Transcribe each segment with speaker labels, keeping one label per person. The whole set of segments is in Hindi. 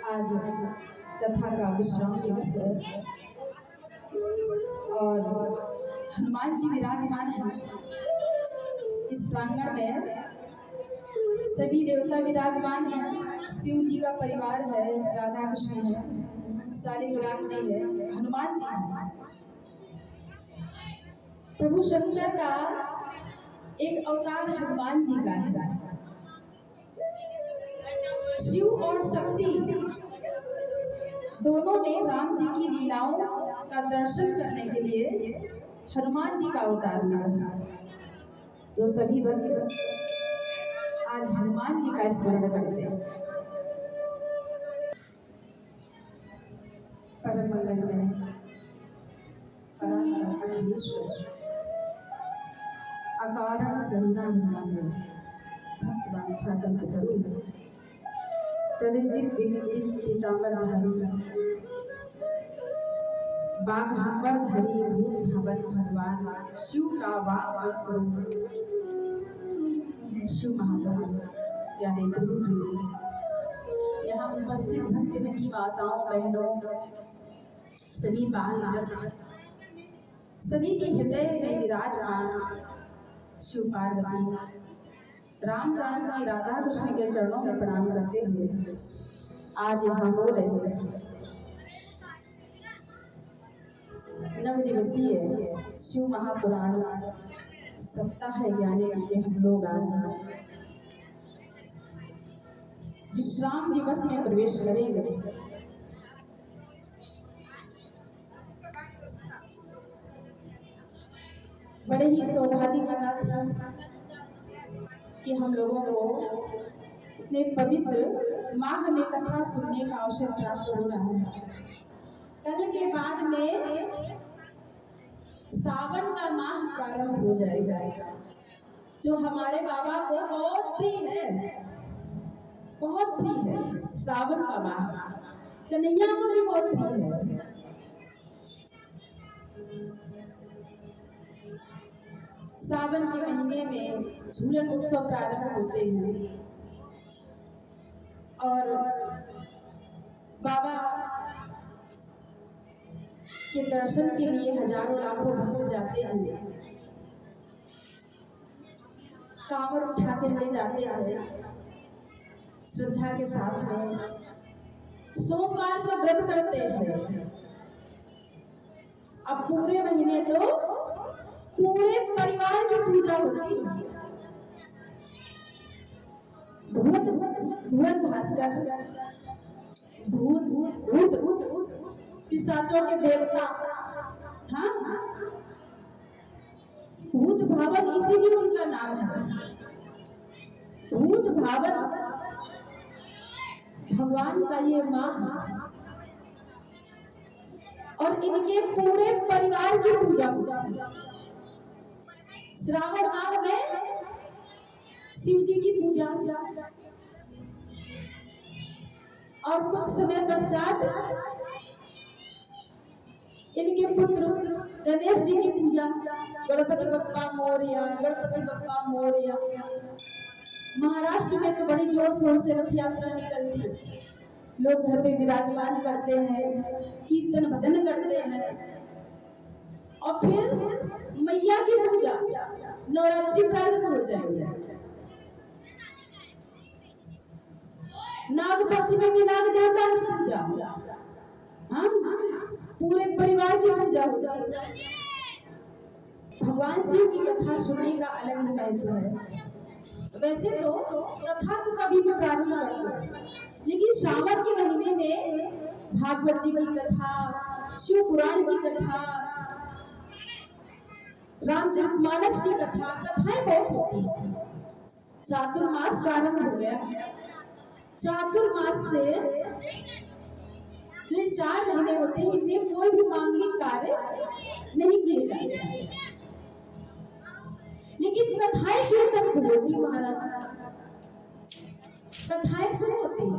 Speaker 1: आज कथा का विश्राम दिवस है और हनुमान जी विराजमान हैं इस प्रांगण में। सभी देवता विराजमान हैं। शिव जी का परिवार है, राधा कृष्ण है, शालिग्राम जी है, हनुमान जी है। प्रभु शंकर का एक अवतार हनुमान जी का है। शिव और शक्ति दोनों ने राम जी की लीलाओं का दर्शन करने के लिए हनुमान जी का अवतार लिया। तो सभी भक्त आज हनुमान जी का स्मरण करते हैं। परम मंगल में परात्पर अखिलेश्वर अकारण करुणा निधान भक्त वांछा कल्पतरु तदिदित विनिदित पीतांबर धारी बाघांबर धरी भूत भावन भगवान शिव का वाक स्वरूप शिव महापुराण। प्यारे प्रभु प्रिय यहाँ उपस्थित भक्त बनी माताओं बहनों सभी बाल बालक सभी के हृदय में विराजमान शिव पार्वती राम जानकी राधा कृष्ण के चरणों में प्रणाम करते हुए आज यहाँ हो रहे नव दिवसीय शिव महापुराण सप्ताह ज्ञानी के हम लोग आज विश्राम दिवस में प्रवेश करेंगे। बड़े ही सौभाग्य की बात है कि हम लोगों को इतने पवित्र माह में कथा सुनने का अवसर प्राप्त हो रहा है। कल के बाद में सावन का माह प्रारंभ हो जाएगा जो हमारे बाबा को बहुत प्रिय है, बहुत प्रिय है। श्रावण का माह कन्हैया को भी बहुत प्रिय है। सावन के महीने में झूलन उत्सव प्रारंभ होते हैं और बाबा के दर्शन के लिए हजारों लाखों भक्त जाते हैं, कांवर उठा के ले जाते हैं श्रद्धा के साथ में। सोमवार का व्रत करते हैं। अब पूरे महीने तो पूरे परिवार की पूजा होती है। भूत भास्कर भूत पिशाचों के देवता, हाँ भूत भावन इसीलिए उनका नाम है। भूत भावन भगवान का ये माह और इनके पूरे परिवार की पूजा होती है। श्रावण माह में शिव जी की पूजा और कुछ समय पश्चात इनके पुत्र गणेश जी की पूजा। गणपति बप्पा मोरया, गणपति बप्पा मोरया। महाराष्ट्र में तो बड़ी जोर शोर से रथ यात्रा निकलती है। लोग घर पे विराजमान करते हैं, कीर्तन भजन करते हैं और फिर मैया की पूजा नवरात्रि प्रारंभ हो जाएगी। नाग पंचमी में नाग देवता की पूजा, हाँ पूरे परिवार की पूजा होती है। भगवान शिव की कथा सुनने का अलग ही महत्व है। वैसे तो कथा तो कभी भी प्रारंभ करते हैं, लेकिन श्रावण के महीने में भागवत जी की कथा, शिव पुराण की कथा, रामचरितमानस की कथा, कथाएं बहुत होती है। चातुर्मास प्रारंभ हो गया। चातुर्मास से जो 4 महीने होते हैं इनमें कोई भी मांगलिक कार्य नहीं किए जाते, लेकिन कथाएं कीर्तन खूब होती। महाराज कथाएं खूब होती हैं।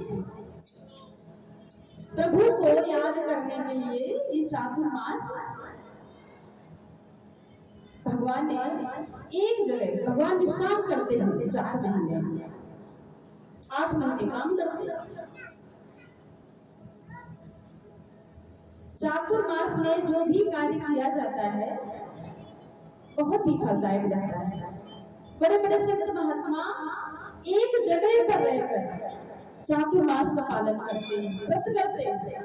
Speaker 1: प्रभु को याद करने के लिए ये चातुर्मास भगवान ने एक जगह, भगवान विश्राम करते हैं 4 महीने, 8 महीने काम करते हैं। चातुर्मास में जो भी कार्य किया जाता है बहुत ही फलदायक रहता है। बड़े बड़े संत महात्मा एक जगह पर रहकर चातुर्मास का पालन करते हैं, व्रत करते हैं।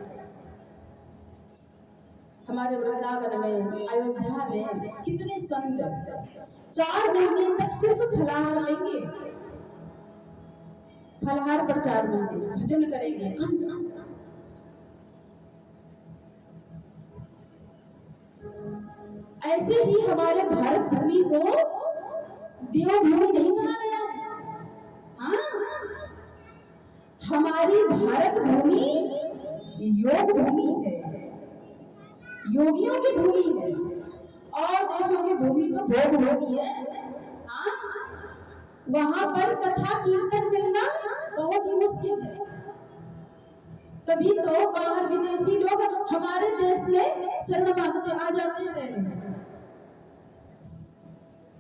Speaker 1: हमारे वृंदावन में, अयोध्या में कितने संत 4 महीने तक सिर्फ फलाहार लेंगे, फलाहार पर 4 महीने भजन करेंगे। ऐसे ही हमारे भारत भूमि को देवभूमि नहीं कहा गया है। हाँ, हमारी भारत भूमि योग भूमि है, योगियों की भूमि है, और देशों की भूमि तो भोग भूमि है। हाँ, वहां पर कथा कीर्तन मिलना बहुत ही मुश्किल है। तभी तो बाहर विदेशी लोग हमारे देश में शरण मांगते आ जाते हैं।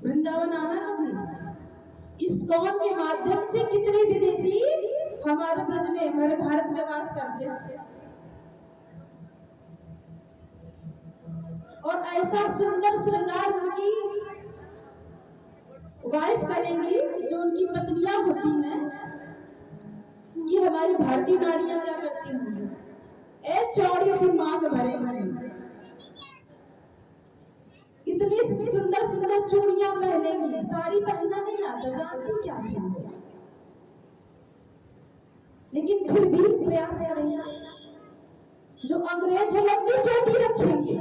Speaker 1: वृंदावन आना कभी, इस्कॉन के माध्यम से कितने विदेशी हमारे ब्रज में, हमारे भारत में वास करते हैं। और ऐसा सुंदर श्रृंगार उनकी वाइफ करेंगी, जो उनकी पत्नियां होती हैं, कि हमारी भारतीय नारियां क्या करती होंगी, ए चौड़ी सी मांग भरेंगी, इतनी सुंदर सुंदर चूड़ियां पहनेंगी, साड़ी पहनना नहीं आता, जानती क्या थी, लेकिन फिर भी प्रयास करेंगे। जो अंग्रेज है लंबी चोटी रखेंगे।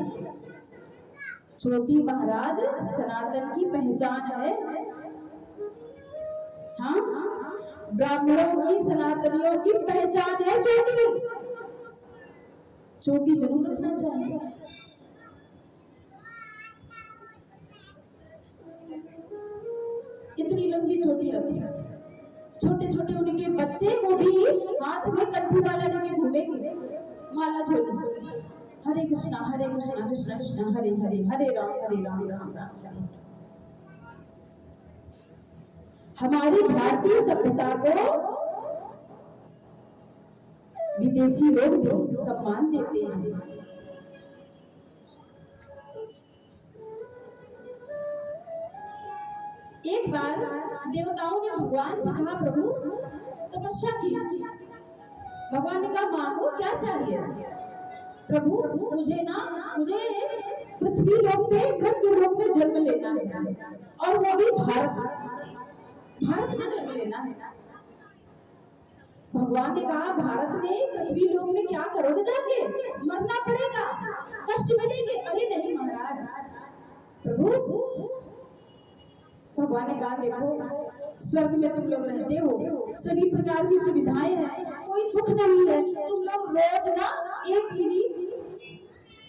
Speaker 1: चोटी महाराज सनातन की पहचान है। हाँ, ब्राह्मणों की, सनातनियों की पहचान है चोटी। चोटी जरूर रखना चाहिए। इतनी लंबी चोटी रखें, छोटे छोटे उनके बच्चे, वो भी हाथ में कंठी माला लेके घूमेंगे, माला झोली, हरे कृष्णा कृष्ण कृष्ण हरे हरे, हरे राम राम राम। हमारी भारतीय सभ्यता को विदेशी लोग भी सम्मान देते हैं। एक बार देवताओं ने भगवान से कहा, प्रभु तपस्या की। भगवान ने कहा, मांगो क्या चाहिए। प्रभु मुझे पृथ्वी लोक में, मृत्यु लोक में जन्म लेना है, और वो भी भारत में जन्म लेना है। भगवान ने कहा, भारत में, पृथ्वी लोक में क्या करोगे जाके, मरना पड़ेगा, कष्ट मिलेंगे। अरे नहीं महाराज, प्रभु। भगवान ने कहा, देखो स्वर्ग में तुम लोग रहते हो, सभी प्रकार की सुविधाएं हैं, कोई दुख नहीं है, तुम लोग रोज ना 1 मिलीग्राम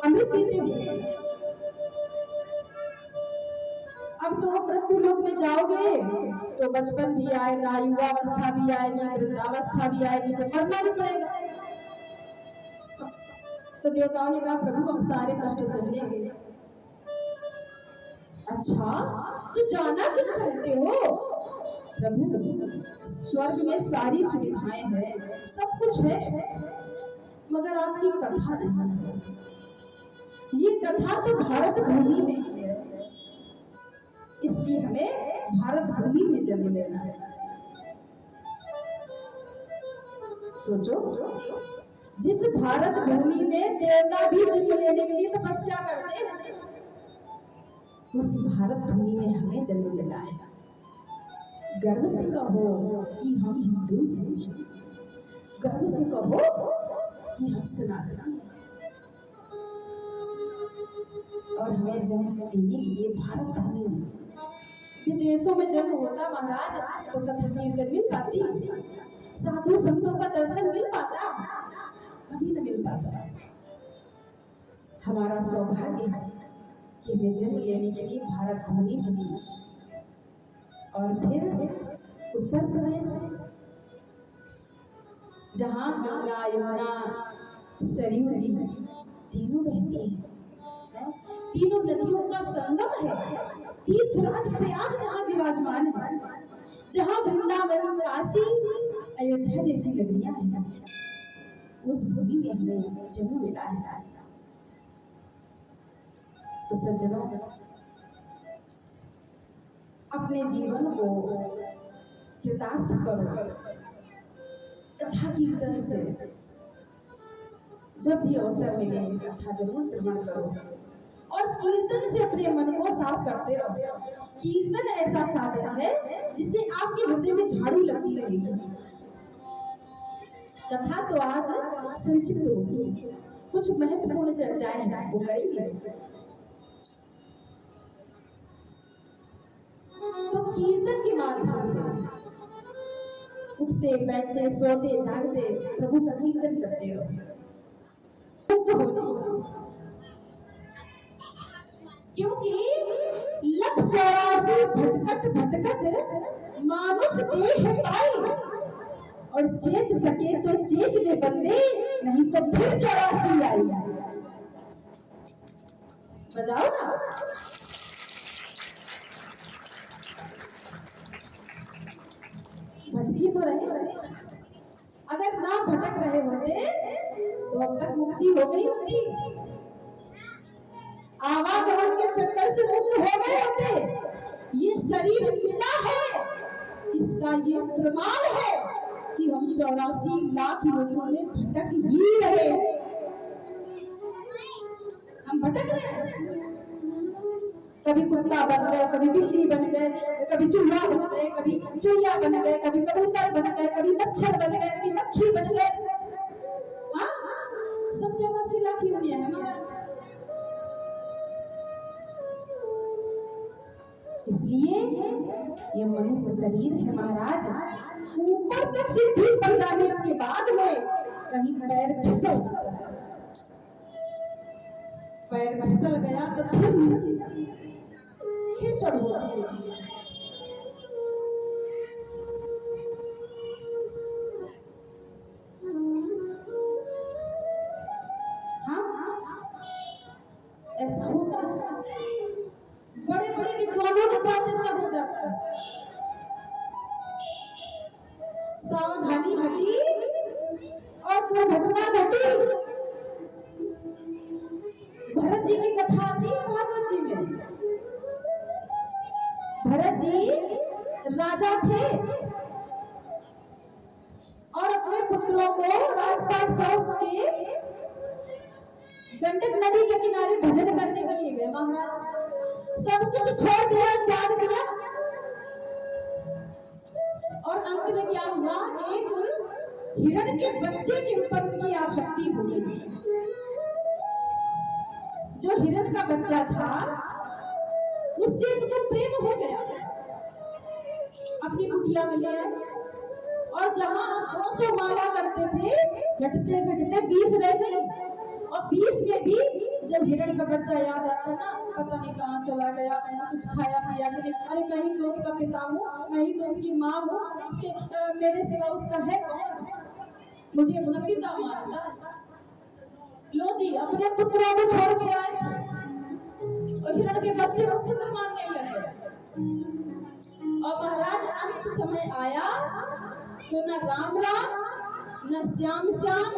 Speaker 1: अमृत पीते हो। अब तो मृत्यु लोक में जाओगे तो बचपन भी आएगा, युवावस्था भी आएगी, वृद्धावस्था भी आएगी, तो मरना भी पड़ेगा। तो देवताओं ने कहा, प्रभु हम सारे कष्ट सह लेंगे। अच्छा, तो जाना क्यों चाहते हो। प्रभु स्वर्ग में सारी सुविधाएं हैं, सब कुछ है, मगर आपकी कथा नहीं है। ये कथा तो भारत भूमि में ही है, इसलिए हमें भारत भूमि में जन्म लेना है। सोचो, जिस भारत भूमि में देवता भी जन्म लेने के लिए तपस्या करते हैं, उस भारत भूमि में हमें जन्म मिला है। गर्व से कहो कि हम हिंदू हैं, गर्व से कहो कि हम सनातन, और हमें जन्म देने के लिए भारत भूमि में। विदेशों में जन्म होता महाराज तो कथा कीर्तन मिल पाती, साधु संतों का दर्शन मिल पाता, कभी न मिल पाता। हमारा सौभाग्य है कि हमें जन्म लेने के लिए भारत भूमि मिली, और फिर उत्तर प्रदेश, जहाँ गंगा यमुना सरयू जी तीनों बहती हैं, तीनों नदियों का संगम है, तीर्थराज प्रयाग जहाँ विराजमान है, जहाँ वृंदावन, काशी, अयोध्या जैसी नगरियां हैं। उस भूमि में हमें जन्म मिला है। तो सज्जनों, अपने जीवन को कृतार्थ करो कथा कीर्तन से। जब भी अवसर मिले कथा जरूर श्रवण करो और कीर्तन से अपने मन को साफ करते रहो। कीर्तन ऐसा साधन है जिससे आपके हृदय में झाड़ू लगती रहेगी। कथा तो आज संक्षिप्त होगी, कुछ महत्वपूर्ण चर्चाएं हैं वो करेंगे। तो कीर्तन के माध्यम से उठते बैठते सोते जागते प्रभु का कीर्तन करते रहो, मुक्त हो जाओ। क्योंकि लख 84 भटकत भटकत मानुष देह पाई, और चेत सके तो चेत ले बंदे, नहीं तो फिर 84 आई। बजाओ ना। भटकी तो रहे, अगर ना भटक रहे होते तो अब तक मुक्ति हो गई होती, आवागमन के चक्कर से मुक्त हो गए होते। ये शरीर मिला है, इसका ये प्रमाण है कि हम 84 लाख योनियों में भटक ही रहे हैं। हम भटक रहे हैं, कभी कुत्ता बन गए, कभी बिल्ली बन गए, कभी चूहा बन गए, कभी चिड़िया बन गए, कभी कबूतर बन गए, कभी मच्छर बन गए, कभी मक्खी बन गए। हाँ, सब 84 लाख योनियां है महाराज। इसलिए ये मनुष्य शरीर है महाराज, ऊपर तक सिद्धि पर जाने के बाद में कहीं पैर फिसल गया, पैर फिसल गया तो फिर नीचे, फिर चढ़ो। हाँ, ऐसा होता है, बड़े बड़े विद्वानों के साथ ऐसा हो जाता है। सावधानी हटी और दुर्घटना घटी। भरत जी की कथा आती है भागवत जी में। भरत जी राजा थे और अपने पुत्रों को राजपाट सौंप के गंडक नदी के किनारे भजन करने के लिए गए। महाराज सब कुछ छोड़ दिया, त्याग दिया, और अंत में क्या हुआ, एक हिरण के बच्चे के ऊपर उनकी आसक्ति हो गई। जो हिरण का बच्चा था उससे उनको प्रेम हो गया, अपनी कुटिया में ले आए, और जहां 200 माला करते थे, घटते घटते 20 रह गई। और 20 में भी जब हिरण का बच्चा याद आता ना, पता नहीं कहाँ चला गया, कुछ खाया पिया नहीं, अरे मैं ही तो उसका पिता हूँ, मैं ही तो उसकी माँ हूँ, उसके मेरे सिवा उसका है कौन, मुझे अपना पिता मानता है। लो जी, अपने पुत्रों को छोड़ के आए और हिरण के बच्चे को पुत्र मानने लगे। और महाराज अंत समय आया तो न राम राम न श्याम श्याम,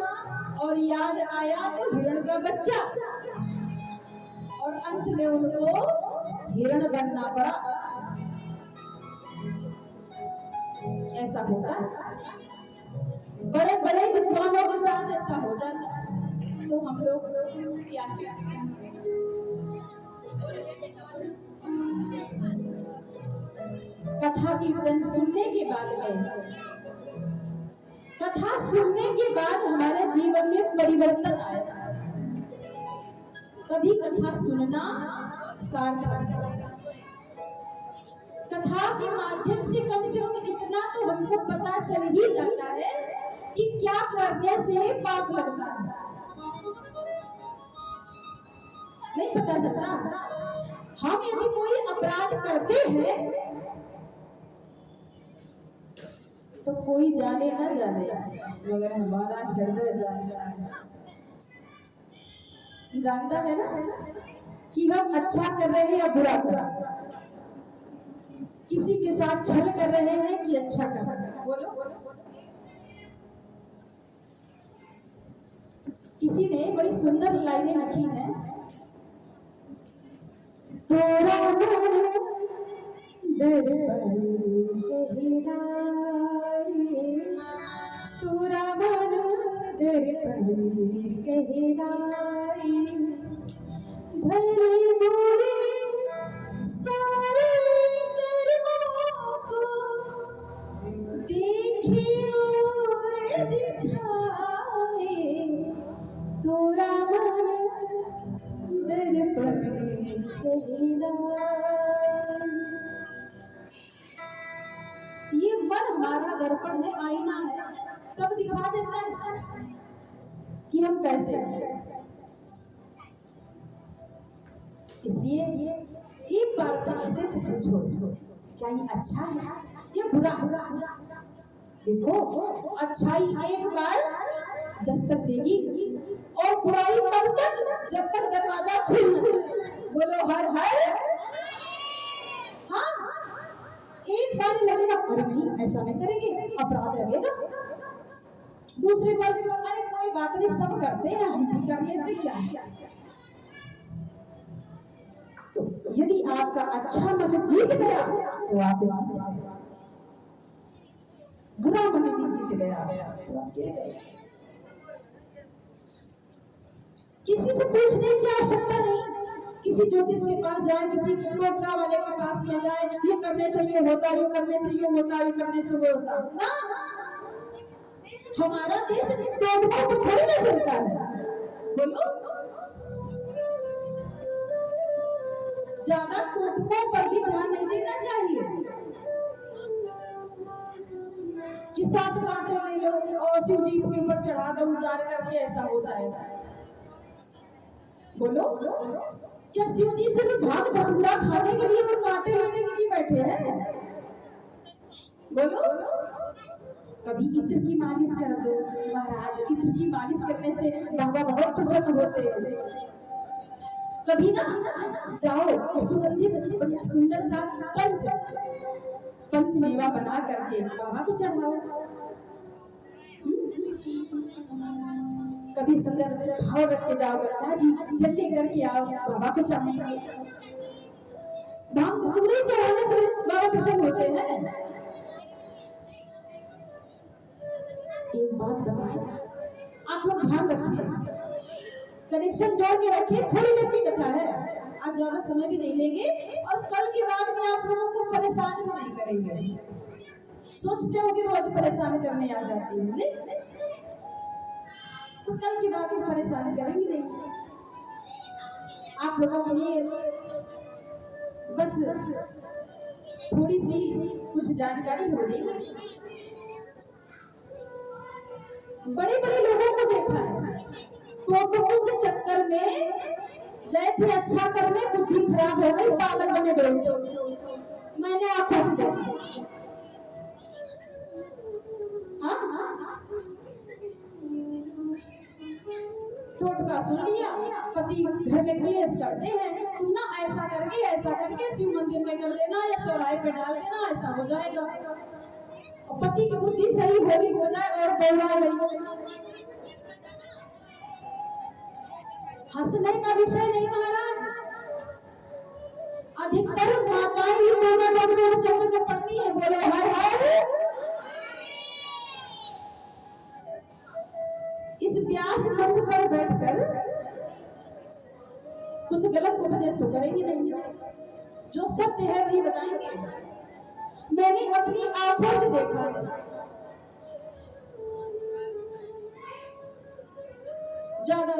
Speaker 1: और याद आया तो हिरण का बच्चा, और अंत में उनको हिरण बनना पड़ा। ऐसा होता है, बड़े बड़े विद्वानों के साथ ऐसा हो जाता है। तो हम लोग क्या करें? कथा कीर्तन सुनने के बाद में, कथा सुनने के बाद हमारे जीवन में परिवर्तन आएगा। तभी कथा सुनना सार्थक है। कथा के माध्यम से कम इतना तो हमको पता चल ही जाता है कि क्या करने से पाप लगता है। नहीं पता चलता। हम यदि कोई अपराध करते हैं तो कोई जाने ना जाने, मगर हमारा हृदय जानता है, जानता है ना कि हम अच्छा कर रहे हैं या बुरा कर रहे हैं, किसी के साथ छल कर रहे हैं कि अच्छा कर रहे हैं। बोलो, किसी ने बड़ी सुंदर लाइनें लिखी हैं। तोरा मन दर्पण कहलाए, तोरा मन दर्पण कहलाए, भले मोरे सारे कर्मों को देखे और दिखाए, तोरा मन दर्पण कहलाए। ये मन हमारा दर्पण है, आईना है, सब दिखा देता है कि हम कैसे हैं। इसलिए एक बार अपने से पूछो, क्या ये अच्छा है या बुरा है? देखो, अच्छाई एक बार दस्तक देगी और बुराई कब तक, जब तक दरवाजा खुल न जाए। बोलो हर हर। हाँ, एक बार लगेगा अरे नहीं ऐसा नहीं करेंगे, अपराध लगेगा। दूसरी बार अरे कोई बात नहीं, सब करते हैं, हम भी कर लेते, क्या है। तो यदि आपका अच्छा मन जीत गया तो आप जीत गए, बुरा मन भी जीत गया तो आप गिर गए। किसी से पूछने की आवश्यकता नहीं, किसी ज्योतिष के पास जाए, किसी टोटका वाले के पास में जाए, ये करने से ये होता, ये करने से ये होता, ये करने से वो होता ना। हमारा देश टोटका पर थोड़ी ना चलता है। बोलो, ज्यादा टोटकों पर भी ध्यान नहीं देना चाहिए कि 7 कांटे ले लो और शिव जी के ऊपर चढ़ा दो, उतार करके ऐसा हो जाएगा। बोलो, क्या शिव जी से भाग धतूरा खाने के लिए और कांटे लेने के लिए बैठे हैं? बोलो, कभी इत्र की मालिश कर दो महाराज, इत्र की मालिश करने से बाबा बहुत प्रसन्न होते हैं। कभी ना जाओ सुगंधित बढ़िया सुंदर सा पंचमेवा बना करके बाबा को चढ़ाओ। कभी सुंदर भाव रख के जाओ, गंगा जी जल लेकर के आओ, बाबा को चढ़ाएंगे। भांग धतूरे चढ़ाने से बाबा प्रसन्न होते हैं। एक बात बताओ, आप लोग ध्यान रखिए, कनेक्शन जोड़ के रखिए। थोड़ी देर की कथा है, आज ज्यादा समय भी नहीं लेंगे और कल के बाद में आप लोगों को परेशान भी नहीं करेंगे। सोचते हो कि रोज परेशान करने आ जाती है नहीं? तो कल के बाद में परेशान करेंगे नहीं। आप लोगों के लिए बस थोड़ी सी कुछ जानकारी हो देगी। बड़े बड़े लोगों को देखा है, टोटकों के चक्कर में गए थे अच्छा करने, बुद्धि खराब हो गई, पागल बने बैठे। मैंने आंखों से देखा। हाँ, टोटका सुन लिया, पति घर में क्लेश करते हैं, तुम ना ऐसा करके शिव मंदिर में कर देना या चौराहे पे डाल देना, ऐसा हो जाएगा। पति की बुद्धि सही होने की बजाय और बौरा गई। हंसने का विषय नहीं महाराज, अधिकतर माताएं ही मोना चक्कर में पड़ती है। बोलो हर हर। इस व्यास मंच पर बैठकर कुछ गलत उपदेश तो करेंगे नहीं, जो सत्य है वही बताएंगे। मैंने अपनी आंखों से देखा है, ज्यादा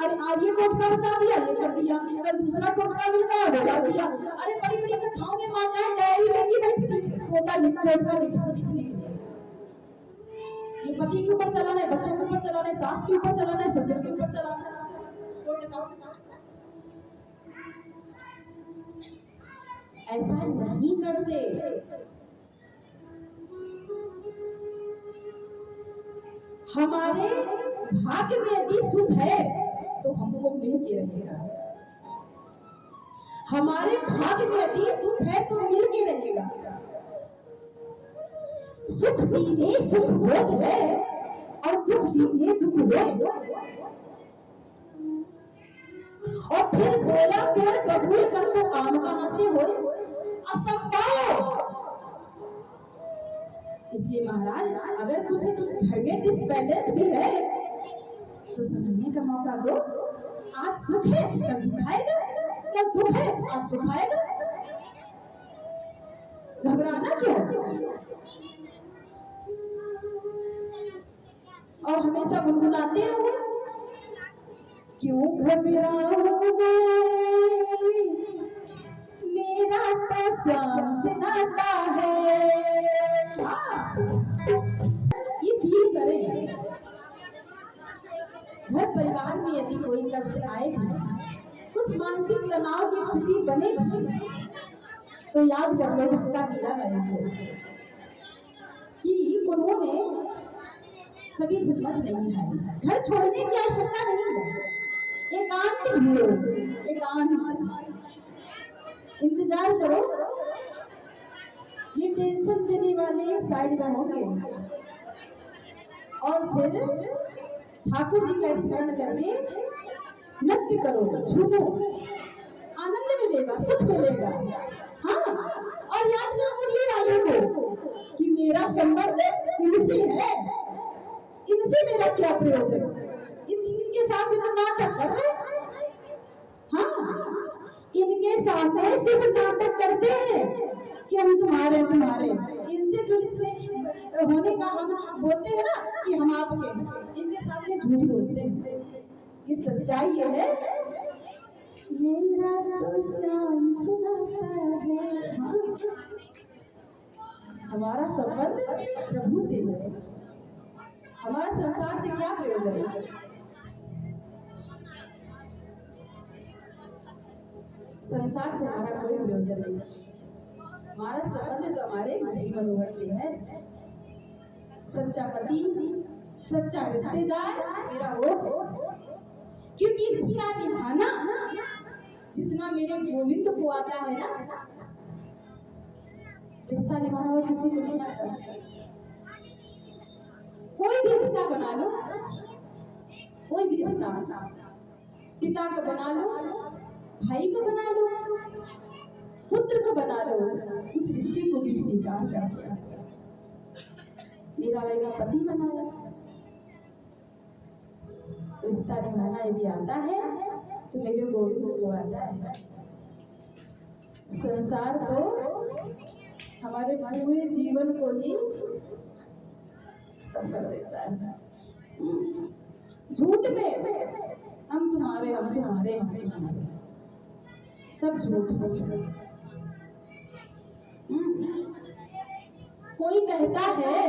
Speaker 1: अरे आज ये टोटका बता दिया, ये कर दिया, कल दूसरा टोटका मिलता है बता दिया। अरे बड़ी बड़ी कथाओं में माताएं डायरी लेके बैठती है टोटका लिखने के लिए। ये पति के ऊपर चलाना है, बच्चों के ऊपर चलाना है, सास के ऊपर चलाना है, ससुर के ऊपर चलाना है टोटका। ऐसा नहीं करते। हमारे भाग्य में यदि सुख है तो हमको मिल के रहेगा, हमारे भाग्य में यदि दुख है तो मिल के रहेगा। सुख दीने सुख होत है और दुख दीने दुख होए। और फिर बोला पेड़ बबूल का तो आम कहां से हो, असंभव। इसलिए महाराज अगर कुछ घर में डिसबैलेंस भी है तो समझने का मौका दो। आज सुख है कल दुख आएगा, कल दुख है आज सुख आएगा। घबराना क्यों और हमेशा गुनगुनाते रहो, क्यों घबराओगे मेरा तो श्याम से नाता है। ये फील करें। घर परिवार में यदि कोई कष्ट आए, कुछ मानसिक तनाव की स्थिति बने, तो याद कर लो भक्ता मीराबाई को कि उन्होंने कभी हिम्मत नहीं हारी। घर छोड़ने की आवश्यकता नहीं है, एकांत ढूंढो, एकांत इंतजार करो। ये टेंशन देने वाले साइड में होंगे और फिर ठाकुर जी का स्मरण करके नृत्य करो, झूमो, आनंद मिलेगा, सुख मिलेगा। हाँ, और याद करो मुरली वालों को कि मेरा संबंध इनसे है, इनसे मेरा क्या प्रयोजन, इनके साथ भी तो नाटक कर रहे। हाँ, इनके सामने सिर्फ नाटक करते हैं कि हम तुम्हारे, इनसे जो रिश्ते होने का हम बोलते हैं ना कि हम आपके, इनके सामने झूठ बोलते हैं। ये सच्चाई ये है, मेरा तो श्याम सुनाता है। हमारा संबंध प्रभु से है, हमारा संसार से क्या प्रयोजन है। संसार से हमारा कोई प्रयोजन नहीं, हमारा संबंध तो हमारे हरि मनोहर से है। सच्चा पति, सच्चा रिश्तेदार मेरा वो है, क्योंकि रिश्ता निभाना जितना मेरे गोविंद को आता है ना, रिश्ता निभाना वो किसी को नहीं आता। कोई भी रिश्ता बना लो, कोई भी रिश्ता, पिता का बना लो, भाई को बना लो, पुत्र को बना लो, उस रिश्ते को भी स्वीकार कर दिया। मीराबाई का पति बनाया। रिश्ता निभाना यदि आता है तो मेरे गोविंद को आता है। संसार तो हमारे पूरे जीवन को ही खत्म कर देता है। झूठ में हम तुम्हारे, सब झूठ है। कोई कहता है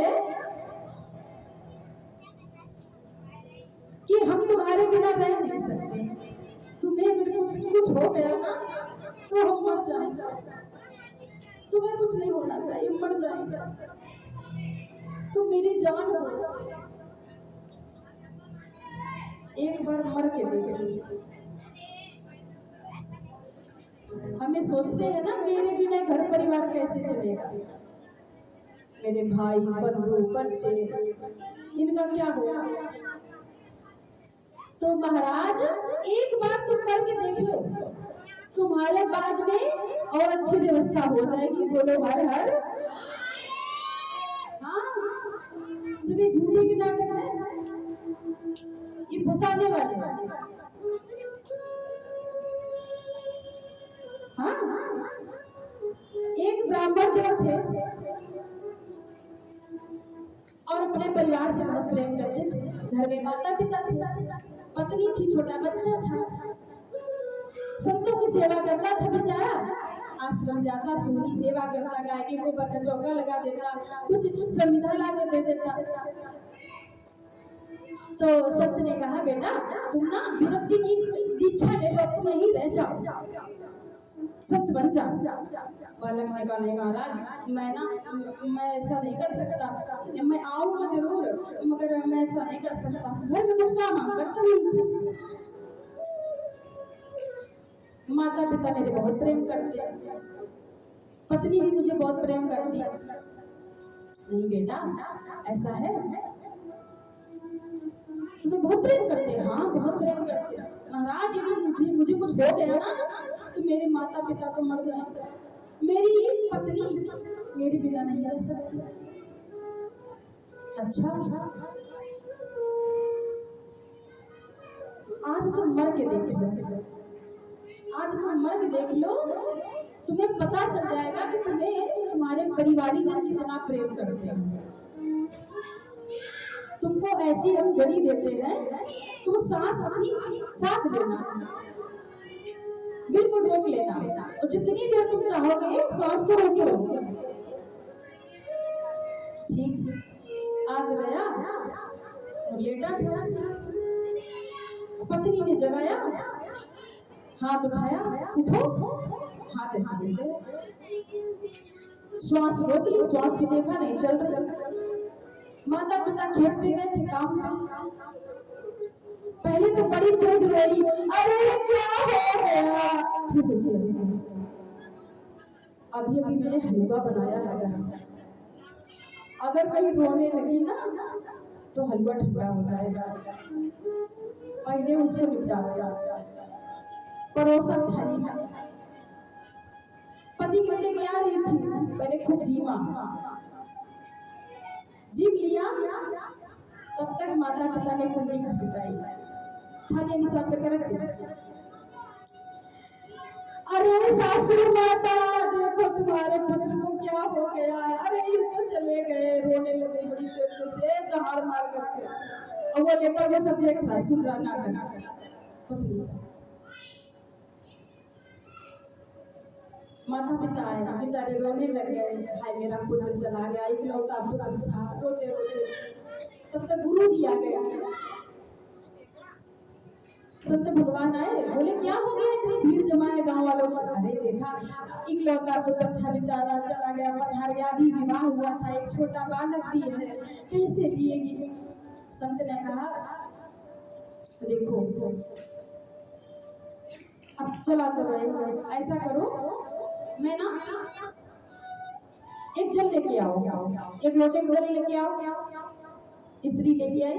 Speaker 1: कि हम तुम्हारे बिना रह नहीं सकते, तुम्हें अगर कुछ हो गया ना तो हम मर जाएंगे, तुम्हें कुछ नहीं होना चाहिए, मर जाएंगे, तुम मेरी जान हो। एक बार मर के देख। हमें सोचते हैं ना मेरे बिना घर परिवार कैसे चलेगा, मेरे भाई बंधु बच्चे इनका क्या होगा। तो महाराज एक बार तुम करके देख लो, तुम्हारे बाद में और अच्छी व्यवस्था हो जाएगी। बोलो हर हर। हाँ, सभी झूठे के नाटक है, ये फंसाने वाले। हाँ, एक ब्राह्मण देव थे और अपने परिवार से बहुत प्रेम करते थे। घर में माता पिता थे, पत्नी थी, छोटा बच्चा था। संतों की सेवा करता था बेचारा, आश्रम जाता, सबकी सेवा करता, गाय के गोबर का चौका लगा देता, कुछ संविधा ला कर दे देता। तो संत ने कहा बेटा तुम ना विरक्ति की दीक्षा ले लो, तुम यहीं रह जाओ, संत बन जाओ। बालक ने कहा नहीं महाराज मैं ऐसा नहीं कर सकता, मैं आऊंगा जरूर मगर मैं ऐसा नहीं कर सकता, घर में कुछ काम हम करता नहीं। माता पिता मेरे बहुत प्रेम करते हैं, पत्नी भी मुझे बहुत प्रेम करती है। नहीं बेटा ऐसा है, तुम्हें बहुत प्रेम करते हैं? हाँ बहुत प्रेम करते हैं। महाराज यदि मुझे कुछ हो गया ना तो मेरे माता पिता तो मर जाएंगे, मेरी पत्नी मेरे बिना नहीं रह सकती। अच्छा आज तुम मर के देख लो, आज तुम मर के देख लो, तुम्हें पता चल जाएगा कि तुम्हें तुम्हारे परिवारी जन कितना प्रेम करते हैं। तुमको ऐसी हम जड़ी देते हैं, तुम सांस अपनी साथ लेना, बिल्कुल रोक लेना, और जितनी देर तुम चाहोगे सांस को रोके रहोगे। ठीक आज गया और लेटा था, पत्नी ने जगाया, हाथ उठाया, उठो, हाथ ऐसे ले गए, श्वास रोक ली, श्वास भी देखा नहीं चल रही। माता पिता खेत पे गए थे काम में, पहले तो बड़ी तेज रोई, अरे क्या हो गया, फिर सोचे अभी अभी मैंने हलवा बनाया है, अगर कहीं रोने लगी ना तो हलवा ठंडा हो जाएगा, पहले उसको निपटा दिया। परोसा थाली में पति के लिए आ रही थी, पहले खूब जीप लिया, तब तक माता पिता ने कुंडी खटखटाई, थाली निशान करके रख दी। अरे सासू माता देखो तुम्हारे पुत्र को क्या हो गया, अरे ये तो चले गए, रोने लगे बड़ी तेज से दहाड़ मार करके, और वो लेटा वो सब देख रहा सुन रहा नाटक। माता पिता आए, बेचारे रोने लग गए, हाय मेरा पुत्र चला गया, इकलौता पुत्र था, रोते रोते। तब तक गुरु जी आ गए, संत भगवान आए, बोले क्या हो गया, इतनी भीड़ जमा है गांव वालों की। अरे देखा इकलौता पुत्र था बेचारा, चला गया, पधार गया, अभी विवाह हुआ था, एक छोटा बालक भी है, कैसे जिएगी। संत ने कहा देखो अब चला तो गए, ऐसा करो मैं ना एक जल लेके आओ, एक लोटे में जल लेके आओ। स्त्री लेके आई,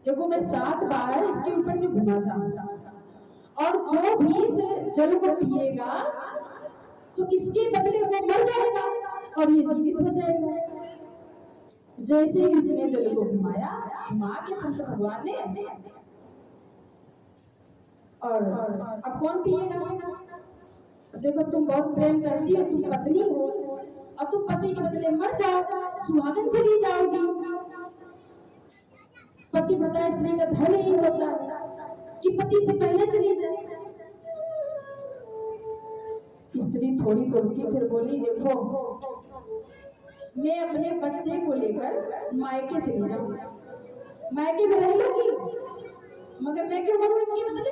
Speaker 1: देखो मैं 7 बार इसके ऊपर से घुमाता हूँ, और जो भी इस जल को पिएगा तो इसके बदले वो मर जाएगा और ये जीवित हो जाएगा। जैसे ही उसने जल को घुमाया, घुमा के संत भगवान ने, और अब कौन पिएगा, देखो तुम बहुत प्रेम करती हो, तुम पत्नी हो, अब तुम पति के बदले मर जाओ, सुहागन चली जाओगी। पतिव्रता स्त्री का धर्म ही होता है कि पति से पहले चली जाए। स्त्री थोड़ी तो रुकी, फिर बोली देखो मैं अपने बच्चे को लेकर मायके चली जाऊं, मायके में रह लूंगी, मगर मैं क्यों मरूं इनके बदले।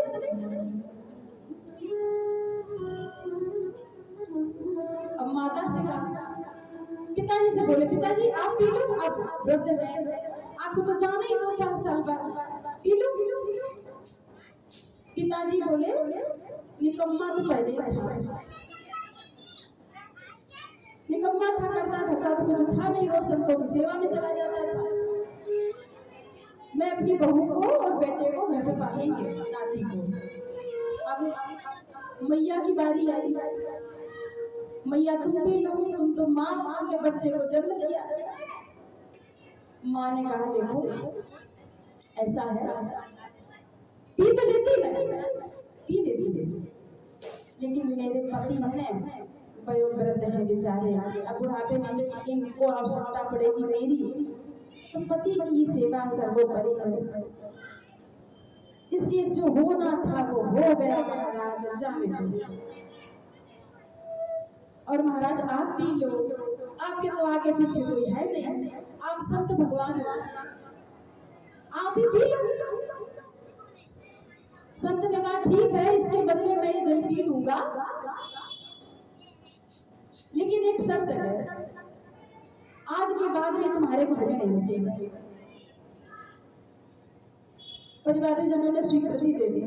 Speaker 1: अब माता से कहा, पिताजी से बोले पिताजी आप पी लो, आप वृद्ध हैं, आपको तो जाना ही 2-4 साल बाद, पी लो। पिताजी बोले निकम्मा तो पहले ही था, निकम्मा था, करता धरता तो कुछ था नहीं, रोज संतों की सेवा में चला जाता था। मैं अपनी बहू को और बेटे को घर में पालेंगे, नाती को। अब मैया की बारी आई, मैया तुम पी लो, तुम तो माँ हो, तुमने बच्चे को जन्म दिया। माँ ने कहा देखो ऐसा है, पी तो लेती मैं, पी लेती, लेकिन मेरे पति है वयोवृद्ध है बेचारे, अब बुढ़ापे में इनको आवश्यकता पड़ेगी मेरी, तो पति की सेवा सर्वोपरि है। इसलिए जो होना था वो हो गया, महाराज जाने दो। और महाराज आप पी लो, आपके तो आगे पीछे कोई है नहीं, आप संत भगवान हो, आप ही पी लो। संत ने कहा ठीक है, इसके बदले मैं ये जल पी लूंगा, लेकिन एक शर्त है, आज के बाद में तुम्हारे घर में नहीं रुकेगा। परिवारजनों ने स्वीकृति दे दी,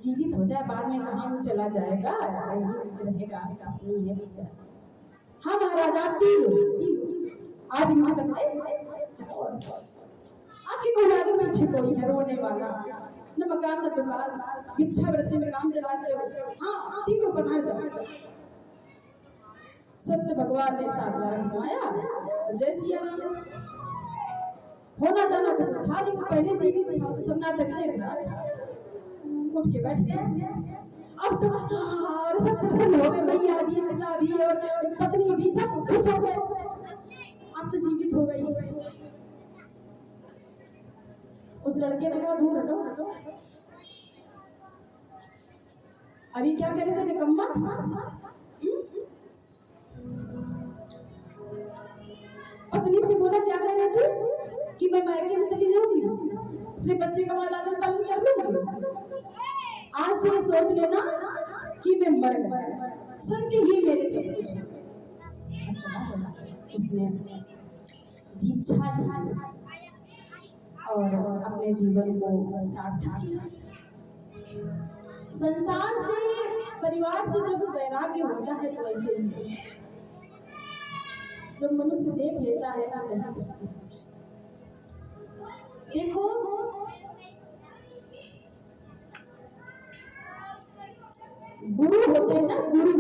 Speaker 1: जीवित हो जाए, बाद में कहाँ वो चला जाएगा, रहेगा नहीं है बेचारा। हाँ महाराज आप पी लो, आप इनके बदले जाओ, आपके को आगे पीछे कोई है रोने वाला, न मकान न दुकान, भिक्षावृत्ति में काम चलाते हो, हाँ तीनों पधार जाओ। सत्य भगवान ने 7 बार घुमाया, जय सिया राम। होना जाना तो था नहीं, पहले जीवित था तो सब नाटक एक रात उठ के बैठ गए। अब तो और सब प्रसन्न हो गए, भैया भी, पिता भी और पत्नी भी, सब खुश हो गए। अब तो जीवित हो गई। उस लड़के ने कहा दूर हटो, अभी क्या कह रहे थे, निकम्मा था। पत्नी से बोला क्या कह रहे थे कि मैं मायके में चली जाऊंगी, अपने बच्चे का लालन पालन कर लूंगी। आज से ये सोच लेना कि मैं मर गया, सत्य ही मेरे सब कुछ। अच्छा बोला, उसने दीक्षा ली और अपने जीवन को सार्थक किया। संसार से, परिवार से जब वैराग्य होता है तो ऐसे ही जब मनुष्य देख लेता है ना वही कुछ। देखो गुरु होते हैं ना, गुरु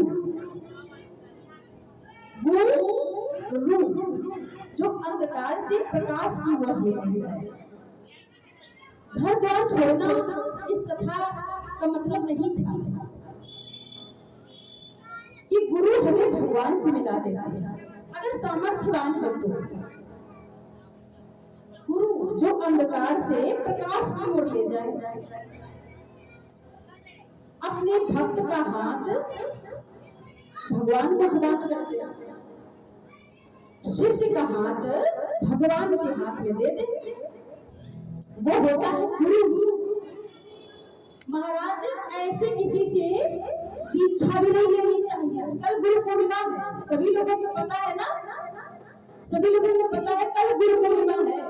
Speaker 1: जो अंधकार से प्रकाश की ओर ले जाए। घर द्वार छोड़ना इस कथा का मतलब नहीं था कि गुरु हमें भगवान से मिला देता है अगर सामर्थ्यवान हो तो। गुरु जो अंधकार से प्रकाश की ओर ले जाए, अपने भक्त का हाथ भगवान को प्रदान कर दे, शिष्य का हाथ भगवान के हाथ में दे दे, वो होता है गुरु। महाराज ऐसे किसी से दीक्षा भी नहीं लेनी चाहिए। कल गुरु पूर्णिमा है, सभी लोगों को पता है ना, सभी लोगों को पता है कल गुरु पूर्णिमा है।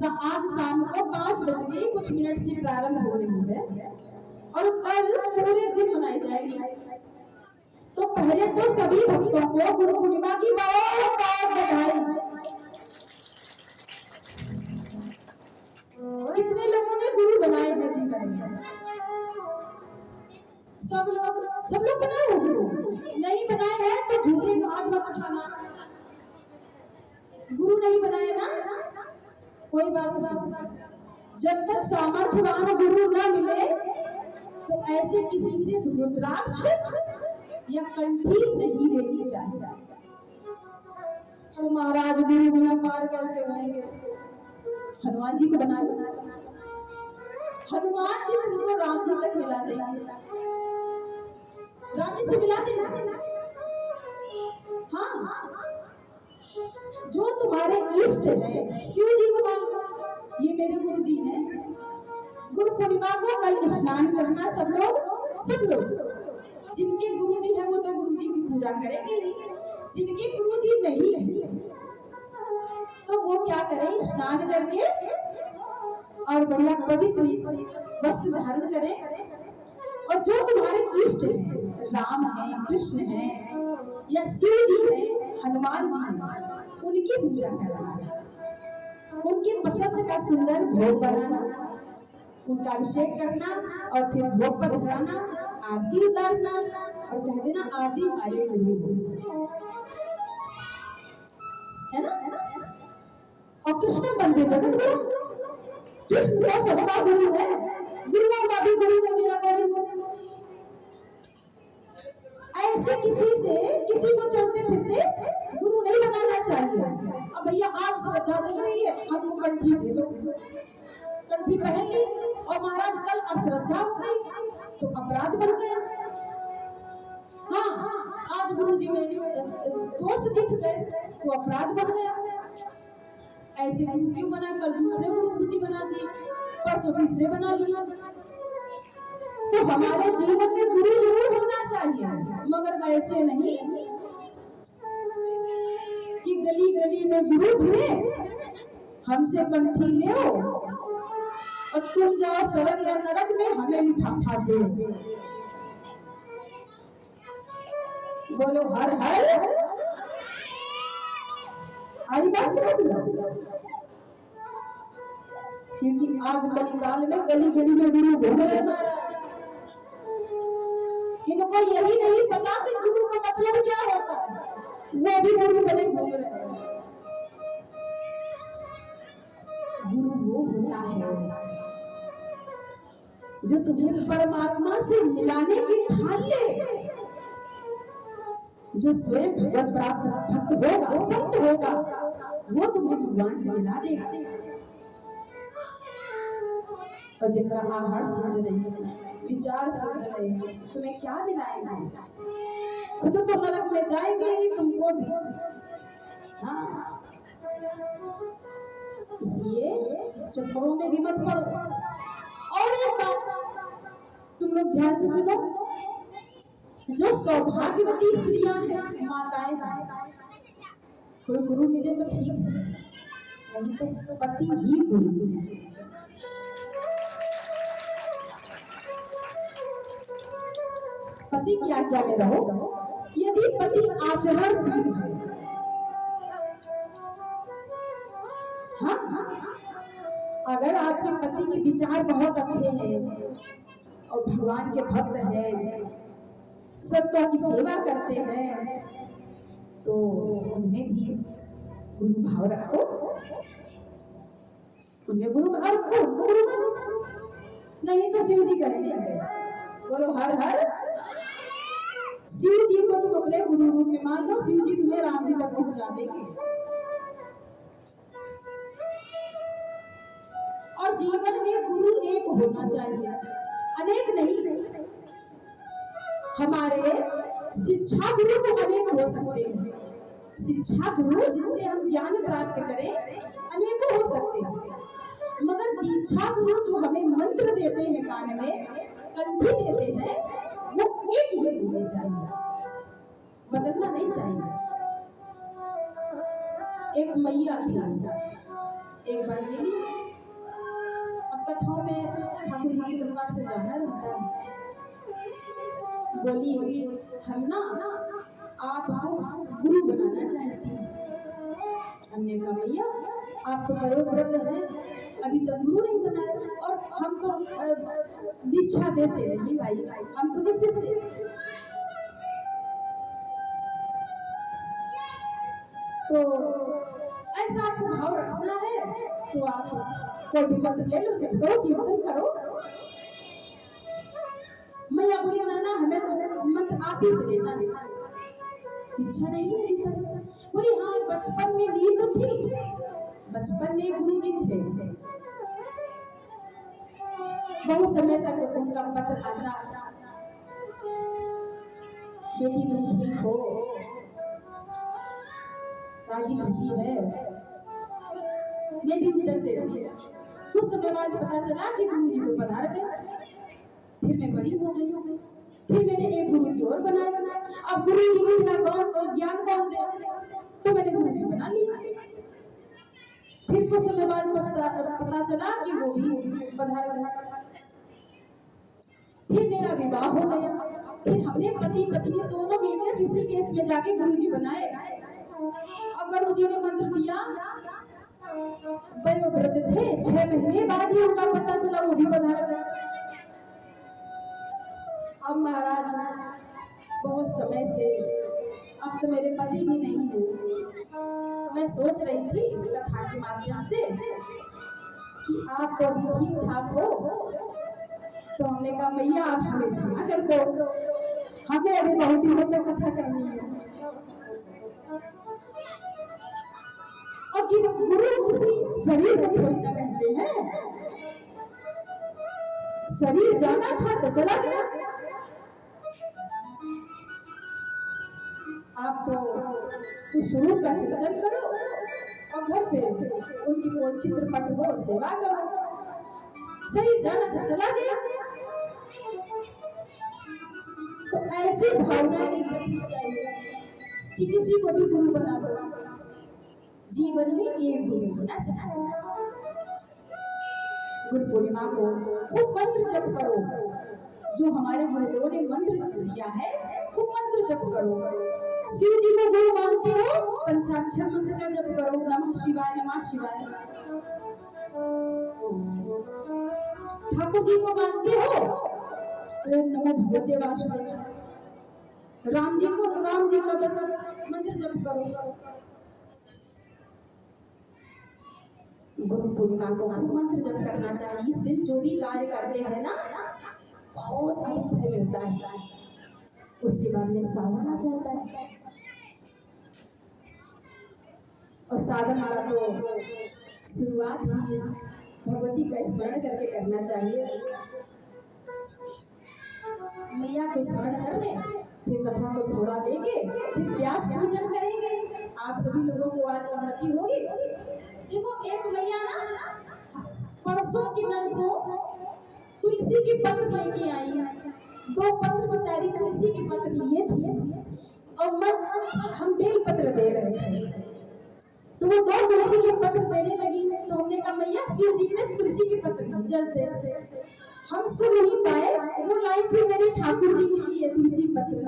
Speaker 1: आज शाम को 5:00 से प्रारंभ हो रही है और कल पूरे दिन मनाई जाएगी। तो पहले तो सभी भक्तों को गुरु पूर्णिमा की बहुत बहुत बधाई। कितने लोगों ने गुरु बनाए हैं जीवन में? सब लोग बनाए हो गुरु? नहीं बनाए हैं तो झूठे हाथ मत उठाना। गुरु नहीं बनाए ना, कोई बात नहीं। जब तक सामर्थ्यवान गुरु ना मिले तो ऐसे किसी से रुद्राक्ष या कंठी नहीं लेनी चाहिए। तो महाराज गुरु बिना पार कैसे होंगे? हनुमान जी को बना लो, हनुमान जी तुमको राम जी तक मिला देंगे, राम जी से मिला देंगे। हाँ, जो तुम्हारे इष्ट है, शिव जी को मान लो, ये मेरे गुरु जी हैं। गुरु पूर्णिमा को कल स्नान करना सब लोग। जिनके गुरु जी है वो तो गुरु जी की पूजा करेंगे, जिनके गुरु जी नहीं है तो वो क्या करें, स्नान करके और बढ़िया पवित्र वस्त्र धारण करें। और जो तुम्हारे इष्ट है, राम है, कृष्ण है या शिव जी है, हनुमान जी है, उनकी पूजा करना, उनकी पसंद का सुंदर भोग बनाना, उनका अभिषेक करना और फिर भोग पर धराना, आरती उतारना और कह देना आरती हमारे गुरु है ना। और कृष्ण बंदे जगत गुरु, कृष्ण तो सबका गुरु है, गुरुओं का भी गुरु है मेरा गोविंद। ऐसे किसी को चलते फिरते गुरु नहीं बनाना चाहिए। अब भैया आज श्रद्धा जग रही है, हमको कंठी दे दो, कंठी पहन ली, और महाराज कल अश्रद्धा हो गई तो अपराध बन गया। हाँ, आज गुरु जी में दोष दिख गए तो अपराध बन गया। ऐसे गुरु क्यों बना? कल दूसरे गुरु जी बना दिए, परसों तीसरे बना लिया। तो हमारे जीवन में गुरु जरूर होना चाहिए, मगर ऐसे नहीं कि गली गली में गुरु फिरे, हमसे कंठी ले और तुम जाओ स्वर्ग या नरक में हमें लिफाफा दो। बोलो हर हर, आई बात समझ लो। क्योंकि आज कलिकाल में गली गली में गुरु घूम रहे महाराज। इनको यही नहीं पता कि गुरु का मतलब क्या होता है, वो भी गुरु बने घूम रहे हैं। गुरु वो होता है जो तुम्हें परमात्मा से मिलाने की ठान ले, जो स्वयं भगवत प्राप्त भक्त होगा, संत होगा, वो तुम्हें भगवान से मिला देगा। और जिनका आहार शुद्ध नहीं, विचार शुद्ध नहीं, तुम्हें क्या मिलाएगा? खुद तो नरक में जाएंगे ही, तुमको भी। हाँ, इसलिए चक्करों में भी मत पड़ो। और एक बात तुम लोग ध्यान से सुनो, जो सौभाग्यवती स्त्रियां हैं, माताएं हैं, कोई गुरु मिले तो ठीक है, नहीं तो पति ही गुरु है। पति की आज्ञा में रहो। यदि पति आचरणशील है, हाँ, अगर आपके पति के विचार बहुत अच्छे हैं और भगवान के भक्त हैं, सत्यों की सेवा करते हैं, तो उनमें भी गुरु भाव रखो, उनमें गुरु भाव रखो, उनको गुरु मानो। नहीं तो शिव जी कहेंगे, बोलो हर हर शिव जी को तुम अपने गुरु रूप में मान लो, शिव जी तुम्हें राम जी तक पहुंचा देंगे। और जीवन में गुरु एक होना चाहिए, अनेक नहीं। हमारे शिक्षा गुरु तो अनेक हो सकते हैं, शिक्षा गुरु जिनसे हम ज्ञान प्राप्त करें अनेकों हो सकते हैं, मगर दीक्षा गुरु जो हमें मंत्र देते हैं, कान में कंठी देते हैं, वो एक ही होने चाहिए, बदलना नहीं चाहिए। एक मैया थी, एक बार मिली। अब कथाओं में ठाकुर जी की कृपा से जाना रहता है। बोली, हम ना आपको गुरु बनाना चाहती हैं। हमने कहा, मैया आप तो वयोवृद्ध हैं, अभी तक गुरु नहीं बनाया, और हम तो दीक्षा देते नहीं भाई, हम खुद से तो ऐसा आपको भाव रखना है तो आप कोई भी मंत्र ले लो, जब करो कीर्तन करो। मैया बोली, नाना हमें तो मंत्र आप ही से लेना है, इच्छा नहीं है अभी तक। बोली, हाँ बचपन में ली तो थी, बचपन में गुरु जी थे, बहुत समय तक उनका पत्र आता, बेटी तुम ठीक हो, राजी खुशी है, मैं भी उत्तर देती। कुछ समय बाद पता चला कि गुरु जी तो पधार गए। फिर मैं बड़ी हो गई, फिर मैंने एक गुरु जी और बनाया। अब गुरु जी के बिना कौन ज्ञान कौन दे, तो मैंने गुरु जी बना लिया। फिर कुछ समय बाद पता चला कि वो भी पधार गए। फिर मेरा विवाह हो गया। फिर हमने पति पत्नी दोनों मिलकर ऋषिकेश में जाके गुरु जी बनाए। अब गुरु जी ने मंत्र दिया, वयोवृद्ध थे, 6 महीने बाद ही उनका पता चला वो भी पधार गए। अब महाराज बहुत समय से, अब तो मेरे पति भी नहीं है। मैं सोच रही थी कथा के माध्यम से कि आप तो अभी ठीक ठाक हो, तो हमने कहा मैया आप हमें क्षमा कर दो, हमें अभी बहुत दिनों तक कथा करनी है। और गुरु किसी शरीर को थोड़ी ना कहते हैं, शरीर जाना था तो चला गया। आप तो उस स्वरूप का चिंतन करो और घर पे उनकी कोई चित्रपट हो, सेवा करो। शरीर जाना था चला गया, तो ऐसी भावना नहीं रखनी चाहिए कि किसी को भी गुरु बना दो। जीवन में एक गुरु होना चाहिए। गुरु पूर्णिमा को खूब मंत्र जप करो, जो हमारे गुरुदेव ने मंत्र दिया है, खूब मंत्र जप करो। शिव जी को गुरु मानते हो, पंचाक्षर मंत्र का जप करो, नमः शिवाय नमः शिवाय। ठाकुर जी को मानते हो तो ओम नमो भगवते वासुदेवाय, राम जी को तो राम जी का बस मंत्र जप करो। गुरु पूर्णिमा को मंत्र जप करना चाहिए। इस दिन जो भी कार्य करते हैं ना बहुत अधिक फल मिलता है। उसके बाद में सावन आ जाता है और सावन का तो शुरुआत ही भगवती का स्मरण करके करना चाहिए। मैया को स्मरण कर ले, फिर कथा को थोड़ा लेके फिर व्यास पूजन करेंगे। आप सभी लोगों को आज अनुमति होगी। देखो एक मैया ना परसों की नरसों तुलसी के पत्र लेके आई। 2 पत्र बेचारी तुलसी के पत्र लिए थे और हम बेल पत्र दे रहे थे, तो वो 2 तुलसी के पत्र देने लगी। तो हमने कहा मैया शिव जी में तुलसी के पत्र नहीं जलते, हम सुन नहीं पाए। वो लाई थी मेरे ठाकुर जी के लिए तुलसी पत्र।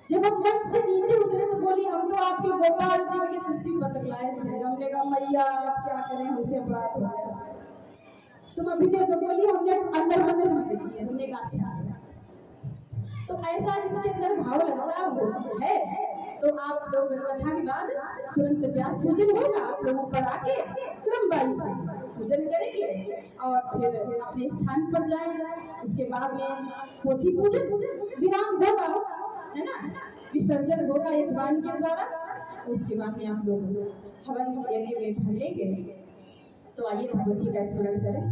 Speaker 1: जब हम मंच से नीचे उतरे तो बोली हम तो आपके गोपाल जी के लिए तुलसी पत्र लाए थे। हमने कहा मैया आप क्या करें, हमसे अपराध हो गया, तुम अभी दे दो। बोली हमने अंदर मंदिर में देखी है। हमने कहा अच्छा। तो ऐसा जिसके अंदर भाव लगता है तो आप लोग कथा के बाद तुरंत व्यास पूजन होगा। आप लोग ऊपर आके क्रमवारी से पूजन करेंगे और फिर अपने स्थान पर जाएंगे। उसके बाद में पोथी पूजन विराम होगा, है ना, विसर्जन होगा यजमान के द्वारा। उसके बाद में आप लोग हवन यज्ञ में भाग लेंगे। तो आइए भगवती का स्मरण करें।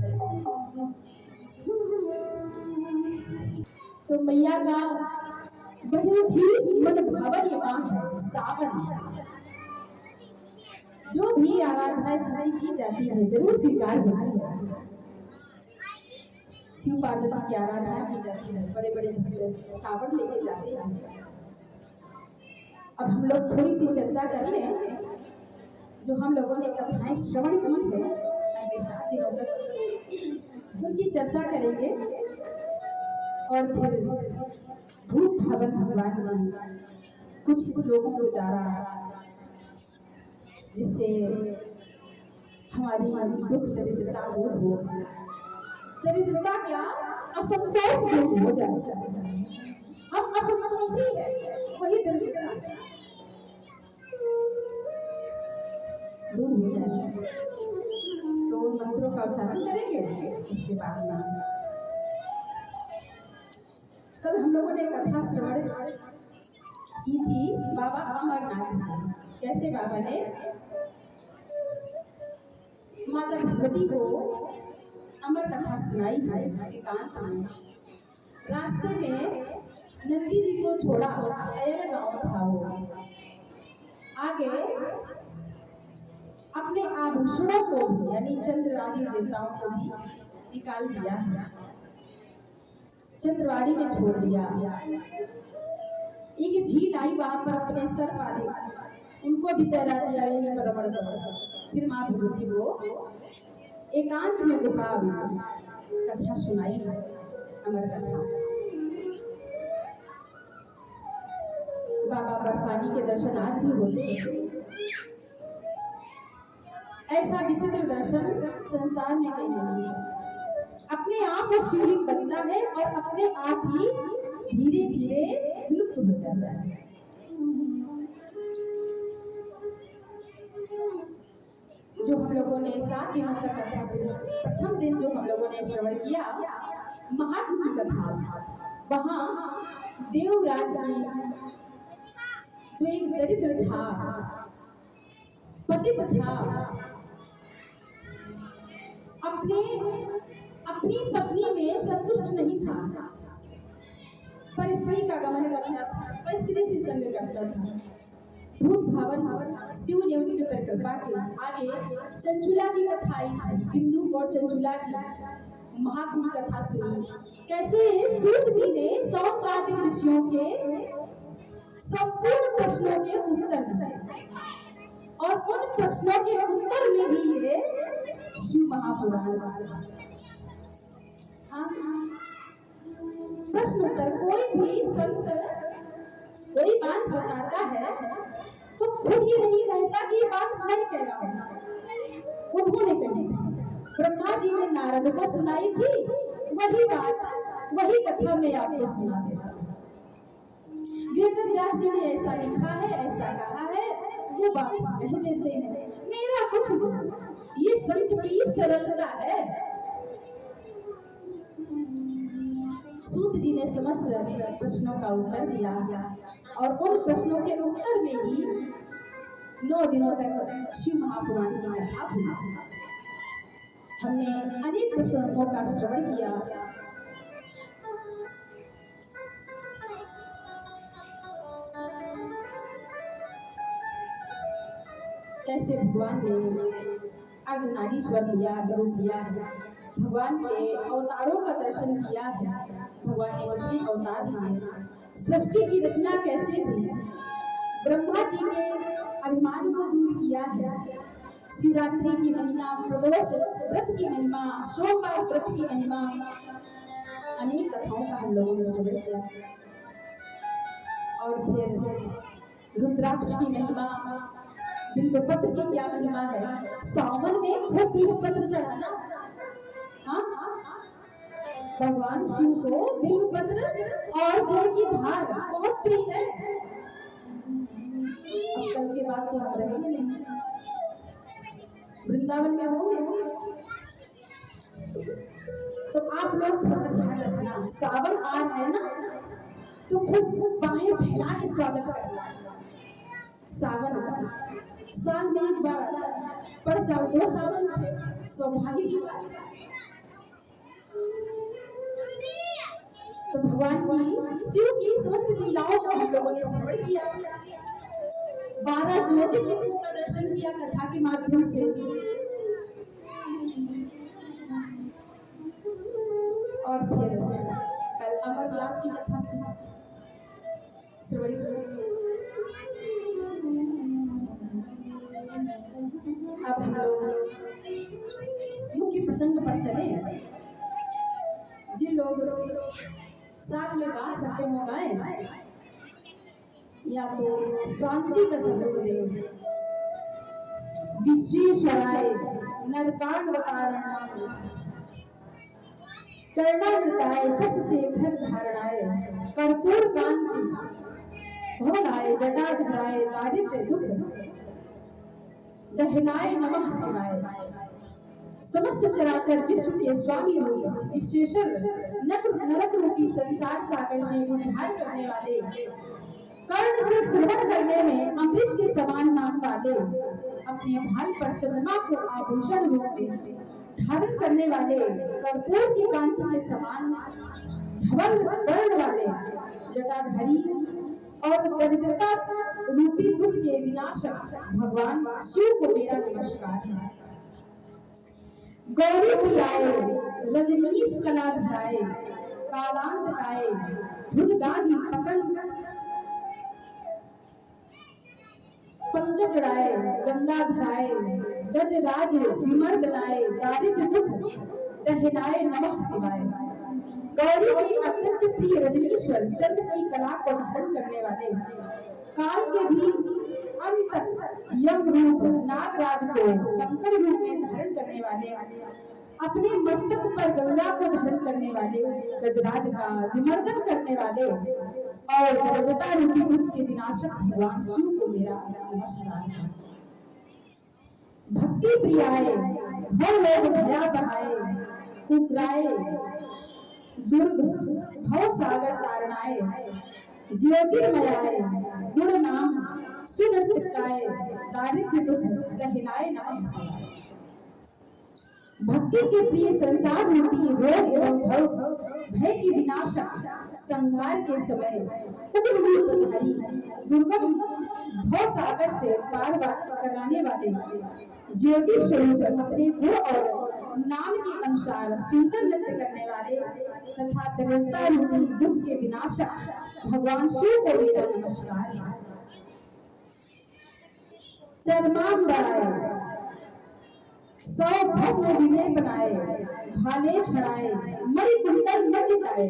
Speaker 1: तो मैया का बहुत ही मन भावन ये मां है सावन। जो भी आराधना स्तुति की जाती है जरूर स्वीकार होती है। शिव पार्वती की आराधना की जाती है, बड़े बड़े भक्त कावड़ लेके जाते हैं। अब हम लोग थोड़ी सी चर्चा कर लें। जो हम लोगों ने कथाएं श्रवण की है अगले 7 दिनों तक उनकी चर्चा करेंगे और फिर भूत भावन भगवान की कुछ श्लोकों के द्वारा जिससे हमारी दुख दरिद्रता दूर हो। दरिद्रता क्या, असंतोष दूर हो जाए। हम असंतोषी है, वही दरिद्रता दूर हो जाए। तो उन मंत्रों का उच्चारण करेंगे। उसके बाद में कल हम लोगों ने कथा श्रवण की थी बाबा अमरनाथ। कैसे बाबा ने माता भगवती को अमर कथा सुनाई है एकांत में। रास्ते में नंदी जी को छोड़ा, अयल गांव था वो। आगे अपने आभूषणों को भी यानी चंद्र आदि देवताओं को भी निकाल दिया, चंद्रवाड़ी में छोड़ दिया। एक झील आई, वहां पर अपने सर्प आदि उनको भी तैरा दिया यहीं पर रमण कर। फिर माँ भगवती को एकांत में गुफा में कथा सुनाई है, अमर कथा। बाबा बर्फानी के दर्शन आज भी होते हैं। ऐसा विचित्र दर्शन संसार में कहीं नहीं है। अपने आप वो शिवलिंग बनता है और अपने आप ही धीरे धीरे विलुप्त हो जाता है। जो हम लोगों ने 7 दिनों तक कथा सुनी, प्रथम दिन जो हम लोगों ने श्रवण किया महात्मा की कथा, वहां देवराज की जो एक दरिद्र था, पतित था, अपनी पत्नी में संतुष्ट नहीं था, पर स्त्री का गमन करता था, पर स्त्री से संग करता था। भूत भावन शिव ने उनके पर कृपा की। आगे चंचुला की कथा आई थी, बिंदु और चंचुला की महात्मा की कथा सुनी। कैसे सूत जी ने सौनकादिक ऋषियों के संपूर्ण प्रश्नों के उत्तर दिए और उन प्रश्नों के उत्तर में ही ये शिव महापुराण। हाँ, प्रश्न उत्तर कोई भी संत कोई बात बताता है तो खुद ये नहीं कहता कि बात नहीं कह रहा हूं, उन्होंने कही थी। ब्रह्मा जी ने नारद को सुनाई थी, वही बात वही कथा मैं आपको सुना देता हूँ। वेद व्यास जी ने ऐसा लिखा है, ऐसा कहा है, वो बात कह देते हैं, मेरा कुछ नहीं। ये संत की सरलता है। सूत जी ने समस्त प्रश्नों का उत्तर दिया और उन प्रश्नों के उत्तर में ही 9 दिनों तक शिव महापुराण की कथा हुई। हमने अनेक प्रसंगों का श्रवण किया। कैसे भगवान ने अर्धनारीश्वर लिया, रूप लिया है, भगवान के अवतारों का दर्शन किया है। भगवान ने अपने अवतार लिए, सृष्टि की रचना कैसे हुई, ब्रह्मा जी के अभिमान को दूर किया है। शिवरात्रि की महिमा, प्रदोष व्रत की महिमा, सोमवार व्रत की महिमा, अनेक कथाओं का हम लोगों ने श्रवण किया। और फिर रुद्राक्ष की महिमा, बिल्वपत्र की क्या महिमा है। सावन में खूब बिल्वपत्र चढ़ाना। हाँ, भगवान शिव को बिल्वपत्र और जल की धार बहुत प्रिय है। अब कल के बाद तो हम रहेंगे नहीं, वृंदावन में होंगे, तो आप लोग थोड़ा ध्यान रखना। सावन आ रहा है ना, तो खूब बाहें फैला के स्वागत करना। सावन साल में एक बार आता है, पर साल 2 सावन थे, सौभाग्य की बात है। तो भगवान की, शिव की समस्त लीलाओं को हम लोगों ने श्रवण किया। 12 ज्योतिर्लिंगों का दर्शन किया कथा के माध्यम से। और फिर कल अमरलाल की कथा श्रवण की। अब हम लोग मुख्य प्रसंग पर चले। जिन लोग साथ में गा सकते हो गाए, या तो शांति का सहयोग दे। विश्वेश्वराय नरकांडवतारणाय कर्णामृताय शशशेखर धारणाय कर्पूर कांति धवलाय जटाधराय दारिद्र्य दुख दहनाय नमः शिवाय। समस्त चराचर विश्व के स्वामी रूप विश्वेश्वर नरक रूपी संसार सागर से उद्धार करने वाले, कर्ण से श्रवण करने में अमृत के समान नाम वाले, अपने भाल पर चंद्रमा को आभूषण रूप में धारण करने वाले, कर्पूर की कांति के समान धवल वर्ण वाले, जटाधारी और दरिद्रता रूपी दुख के विनाशक भगवान शिव को मेरा नमस्कार है। गौरी प्रियाय रजनीश कला धराए कालांतकाय भुजगाधि पतंग पंकजड़ाए गंगाधराय गजराज विमर्दनाय दारिद्र्य दुख दहनाय नमः शिवाय। गौरी की अत्यंत प्रिय रजनीश्वर चंद्र की कला को धारण करने वाले, काल के भी अंत तक यम रूप नागराज को कंकड़ रूप में धारण करने वाले, अपने मस्तक पर गंगा को धारण करने वाले, गजराज का विमर्दन करने वाले और दरिद्रता रूपी दुख के विनाशक भगवान शिव को मेरा नमस्कार है। भक्ति प्रियाय भव लोग भया बहाए उग्राए दुर्ग भव सागर तारणाए ज्योतिर्मयाय गुण नाम सुनृतकाय दारिद्र्य दुख दहनाय नमः शिवाय। भक्ति के प्रिय संसार रूपी रोग एवं भव भय के विनाशक संहार के समय उग्र रूपधारी दुर्गम भव सागर से पार कराने वाले, ज्योति स्वरूप अपने गुण और नाम के अनुसार सुंदर नृत्य करने वाले तथा दरिद्रता रूपी दुख के विनाशक भगवान शिव को मेरा नमस्कार है। चरमांबराय सौ भस्म विनय बनाए भाले छड़ाए मणिकुंडल मंडिताए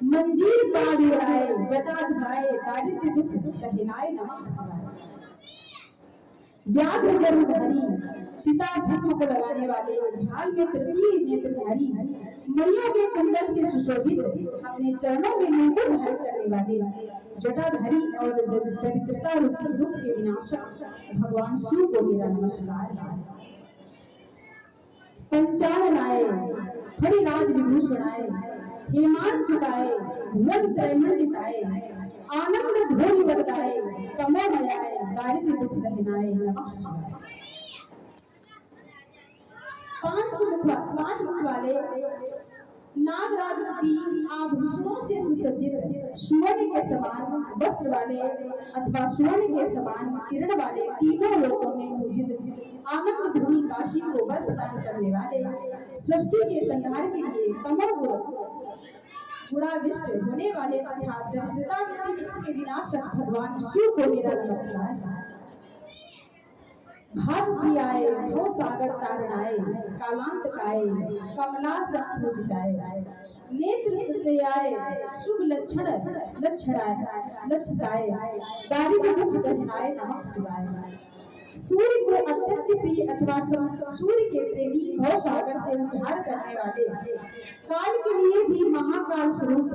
Speaker 1: मंजीर पाड़िराए जटा धराए दारिद्र्य दुख दहनाय नमः शिवाय। व्याघ्र जन्मधारी चिता भस्म को लगाने वाले, भाल में तृतीय नेत्रधारी, मणियों के कुंडल से सुशोभित, अपने चरणों में मुकुट धारण करने वाले, जटाधारी और दरिद्रता रूपी दुख के विनाशक भगवान शिव को मेरा नमस्कार है। पंचानन आए, फणिराज विभूषण आए, हेमांशु आए, भुवन त्रैमंडित आए, आनंद ध्वनि वरदाए, तमोमय आए, दारिद्र्य दुख दहनाए, नमः शिवाय। पांच मुख वाले नागराज रूपी आभूषणों से सुसज्जित, सुवर्ण के समान वस्त्र वाले अथवा सुवर्ण के समान किरण वाले, तीनों लोकों में पूजित, आनंद भूमि काशी को वर प्रदान करने वाले, सृष्टि के संहार के लिए गुणाविष्ट होने वाले तथा दरिद्रता के विनाशक भगवान शिव को मेरा नमस्कार है। भाव प्रियाय, भव सागर तारणाय, कालांत काय, कमला संपूजिताय, नेत्र तृतीयाय, शुभ लक्षण लक्षताय, दारिद्र्य दुख दहनाय, नमः शिवाय। सूर्य को अत्यंत प्रिय अथवा सूर्य के प्रेमी भव सागर से उद्धार करने वाले, काल के लिए भी महाकाल स्वरूप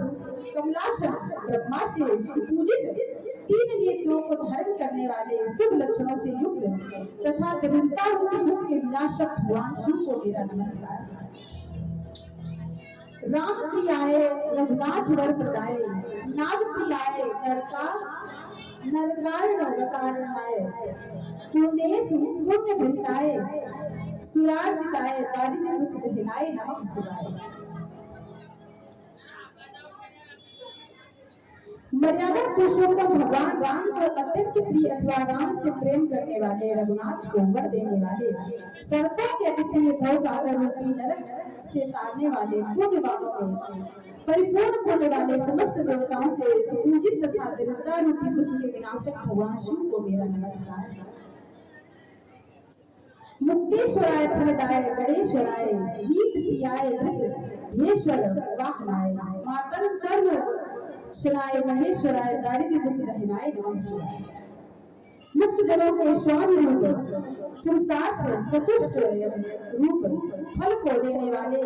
Speaker 1: कमलासन ब्रह्मा से सुपूजित, तीन नेत्रों को धारण करने वाले, शुभ लक्षणों से युक्त तथा दरिद्रता रूपी दुख के विनाशक भगवान शिव को मेरा नमस्कार। राम प्रियाय, रघुनाथ वर प्रदाय, नाग प्रियाय, नरकारणवतारणाय, पुण्येषु पुण्य भरिताय, सुरार्जिताय, दारिद्र्य दुख दहनाय, नमः शिवाय। मर्यादा पुरुषोत्तम भगवान राम को अत्यंत प्रिय अथवा राम से प्रेम करने वाले, रघुनाथ को वर देने वाले, सर्पों के अद्वितीय भव सागर रूपी नरक से तारने वाले, पुण्यवानों में परिपूर्ण पुण्य वाले, समस्त देवताओं से सुपूजित तथा दरिद्रता रूपी दुख के विनाशक भगवान शिव को मेरा नमस्कार। मुक्तेश्वराय, फलदाय, गणेश्वराय, गीत प्रियाय, वृषभेश्वर वाहनाय, मातंग चर्म शनाय, महेश्वराय, दारिद्र्य दुख दहनाय, नमः शिवाय। मुक्त जनों के स्वामी रूप, पुरुषार्थ चतुष्ट रूप, फल को देने वाले,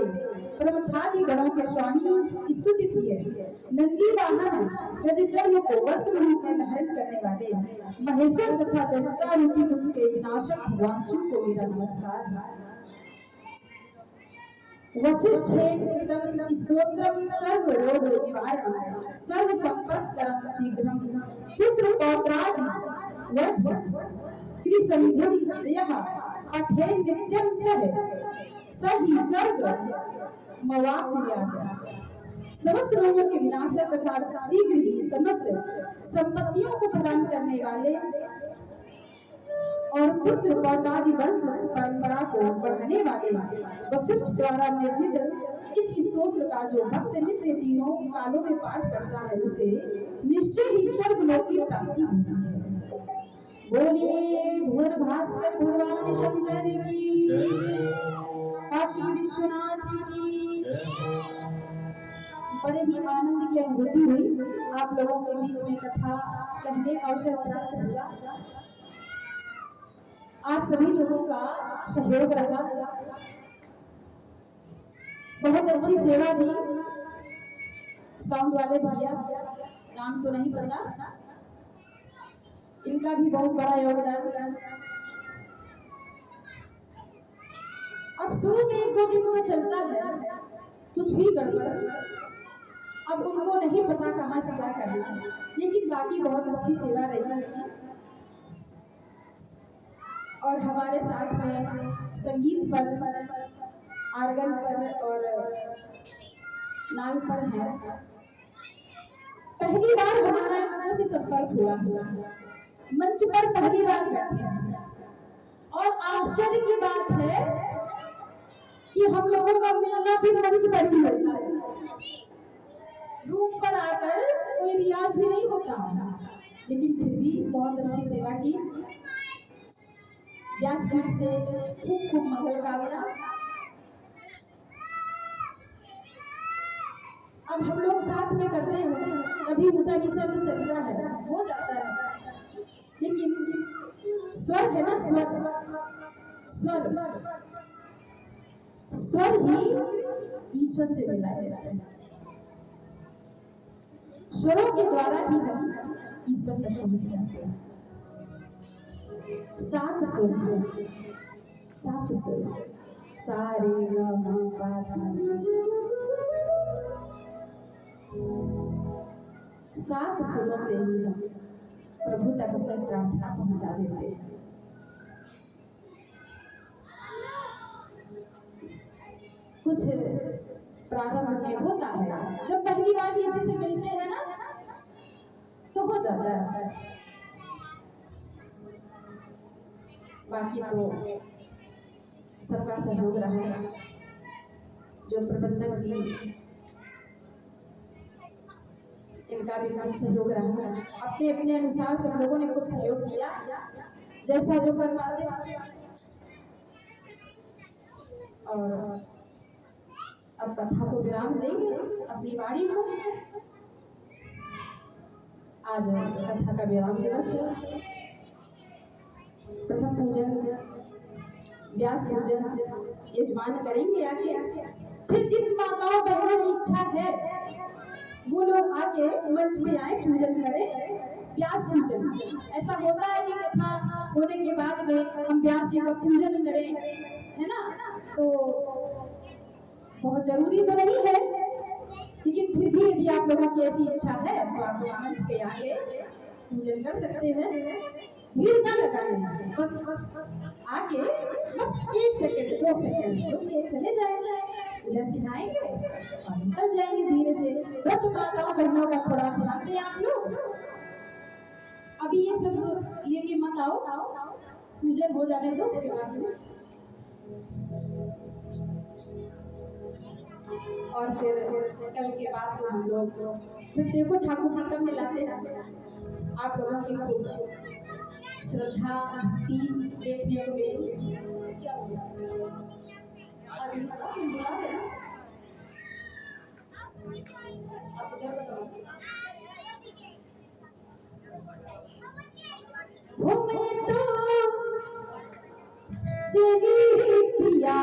Speaker 1: प्रमथादि गणों के स्वामी, स्तुति प्रिय, नंदी वाहन गजचर्म को वस्त्र रूप में धारण करने वाले, महेश्वर तथा दरिद्रता रूपी दुख के विनाशक भगवान शिव को मेरा नमस्कार। वसिष्ठेन स्तोत्रम सर्व रोग निवारणम, सर्व संपत्करम शीघ्रम, पुत्र पौत्रादि वर्ध, त्रिसंध्यम यः पठेन नित्यं सह ही स्वर्ग मवाप्नुयात्। समस्त रोगों के विनाशक तथा शीघ्र ही समस्त संपत्तियों को प्रदान करने वाले और पुत्र पौत्रादि वंश परंपरा को बढ़ाने वाले वशिष्ठ द्वारा निर्मित इस स्तोत्र का जो भक्त नित्य तीनों कालों में पाठ करता है, उसे निश्चय ही स्वर्ग लोक की प्राप्ति होती है। बोलिए भुवन भास्कर भगवान शंकर की, काशी विश्वनाथ की। बड़े ही आनंद की अनुभूति हुई, आप लोगों के बीच में कथा कहने का अवसर प्राप्त हुआ। आप सभी लोगों का सहयोग रहा, बहुत अच्छी सेवा दी। साउंड वाले भैया, नाम तो नहीं पता, इनका भी बहुत बड़ा योगदान। अब शुरू में 1-2 दिन तो चलता है, कुछ भी गड़बड़, अब उनको नहीं पता कहाँ से क्या करना, लेकिन बाकी बहुत अच्छी सेवा रही। और हमारे साथ में संगीत पर, आर्गन पर और नाल पर है। पहली बार हमारा इन लोगों से संपर्क हुआ, मंच पर पहली बार बैठे, और आश्चर्य की बात है कि हम लोगों का मिलना भी मंच पर ही होता है। रूम पर आकर कोई रियाज भी नहीं होता, लेकिन फिर भी बहुत अच्छी सेवा की। व्यासपीठ से खूब खूब मंगल कामना। अब हम लोग साथ में करते हैं, कभी ऊंचा नीचा भी चलता है, हो जाता है, लेकिन स्वर है ना, स्वर स्वर स्वर ही ईश्वर से मिला देता है। स्वरों के द्वारा ही हम ईश्वर तक पहुंच जाते हैं। 7 सुर है, 7 सुर, सा रे ग म पा धा नि सा। 7 सुरों से ही हम प्रभु तक अपनी प्रार्थना पहुंचा देते हैं। कुछ प्रारंभ में होता है, जब पहली बार किसी से मिलते हैं ना तो हो जाता है, बाकी तो सबका सहयोग रहा। जो प्रबंधक जी, इनका भी खूब सहयोग रहा। अपने अपने अनुसार सब लोगों ने खूब सहयोग किया, जैसा जो कर पाते। और अब कथा को विराम देंगे, अपनी वाणी को। आज कथा का विराम दिवस है। प्रथम पूजन व्यास पूजन यजमान करेंगे आगे। फिर जिन माताओं बहनों की इच्छा है वो लोग आके मंच में आए, पूजन करें, व्यास पूजन। ऐसा होता है कि कथा होने के बाद में हम व्यास जी का पूजन करें, है ना, तो बहुत जरूरी तो नहीं है, लेकिन फिर भी यदि आप लोगों की ऐसी इच्छा है तो आप लोग मंच पे आके पूजन कर सकते हैं। भीड़ ना लगाएं, बस आके बस 1 सेकंड 2 सेकंड रुक के चले जाएंगे, इधर से आएंगे और निकल जाएंगे धीरे से। व्रत माताओं बहनों का थोड़ा ध्यान दें आप लोग। अभी ये सब लेके मत आओ, पूजन हो जाने दो, उसके बाद में। और फिर कल के बाद तो हम लोग फिर देखो ठाकुर जी कब मिलाते हैं। आप लोगों की खूब श्रद्धा भक्ति देखने को मिली। क्या वो मैं तो चली पिया